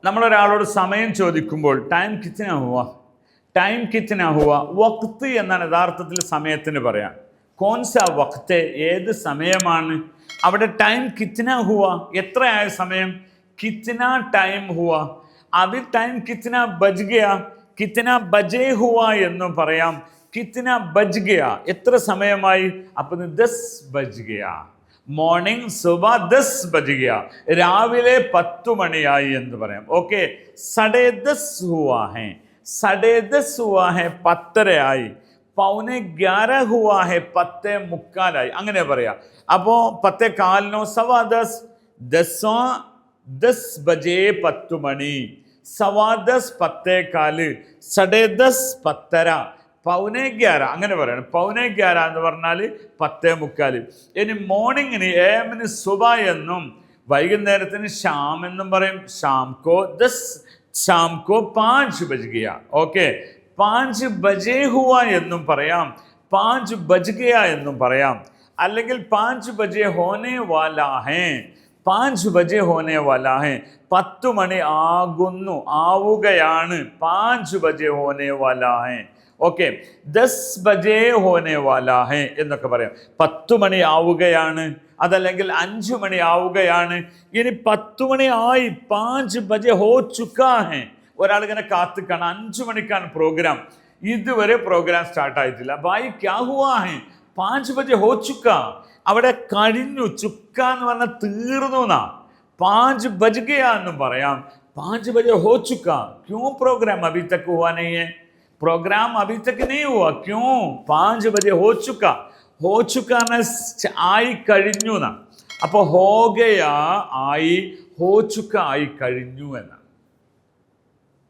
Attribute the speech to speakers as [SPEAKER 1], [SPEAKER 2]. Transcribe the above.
[SPEAKER 1] നമ്മളൊരാളോട് സമയം ചോദിക്കുമ്പോൾ ടൈം കിത്തന ഹുവ, ടൈം കിത്തന ഹുവ, വക്ത് എന്നാണ് യഥാർത്ഥത്തിൽ സമയത്തിന് പറയാം. കോൺസ വക്ത്, ഏത് സമയമാണ്. അവിടെ ടൈം കിത്തന ഹുവ, എത്രയായ സമയം. കിത്തന ടൈം ഹുവ, അഭി ടൈം കിത്തന ബജ് ഗയ, കിത്തന ബജേ ഹുവ എന്നും പറയാം. കിത്തന ബജ് ഗയ, എത്ര സമയമായി. അപ്പം 10 ബജ് ഗയ. മോർണിംഗ് സുബ 10 ബജ് ഗയ, രാവിലെ 10 മണിയായി എന്ന് പറയാം. ഓക്കെ, 10:30 ഹുവാ ഹെ, 10:30 ഹുവാ ഹെ, 10:30 ആയി. 11:15 ഹുവാ ഹെ, 10:45 അങ്ങനെ പറയാം. അപ്പോൾ 10:15 10:15, 10 ബജേ 10 മണി, 10:15 10:15, 10:30 10:30, 11:11 അങ്ങനെ പറയണം. 11:11 എന്ന് പറഞ്ഞാൽ 10:45. ഇനി മോർണിംഗിന് എമ്മിന് സുബ എന്നും വൈകുന്നേരത്തിന് ഷാം എന്നും പറയും. ഷാംകോ 5 ബജ് ഗയ. ഓക്കെ, 5 ബജേ ഹുവ എന്നും പറയാം, 5 ബജ് ഗയ എന്നും പറയാം. അല്ലെങ്കിൽ 5 ബജേ ഹോനെ വാലാ ഹേ, 5 ബജേ ഹോനെ വാലാ ഹേ, 10 മണി ആകുന്നു, ആവുകയാണ്. 5 ബജേ ഹോനെ വാലാ ഹേ. ഓക്കെ, 10 ബജേ ഹോനെ വാലാ ഹേ എന്നൊക്കെ പറയാം. 10 മണി ആവുകയാണ്, അതല്ലെങ്കിൽ 5 മണി ആവുകയാണ്. ഇനി 10 മണി ആയി, 5 ബജേ ഹോ ചുക്കാ ഹേ. ഒരാളിങ്ങനെ കാത്തിക്കാണ്, 5 മണിക്കാണ് പ്രോഗ്രാം, ഇതുവരെ പ്രോഗ്രാം സ്റ്റാർട്ടായിട്ടില്ല. ഭായി ക്യാ ഹുവാ ഹേ, 5 ബജേ ഹോ ചുക്കാ, അവിടെ കഴിഞ്ഞു. ചുക്ക എന്ന് പറഞ്ഞാൽ തീർന്നു എന്നാ. 5 ബജ് ഗയ എന്നും പറയാം, 5 ബജേ ഹോ ചുക്കാ. ക്യോं പ്രോഗ്രാം അഭി തक हुआ नहीं है, प्रोग्राम अभी तक नहीं हुआ, क्यों. 5 बजे हो चुका, हो चुका ആയി കഴിഞ്ഞു എന്നാ. അപ്പോൾ ഹോ ഗയ ആയി, ഹോ ചുക്ക ആയി കഴിഞ്ഞു എന്നാണ്.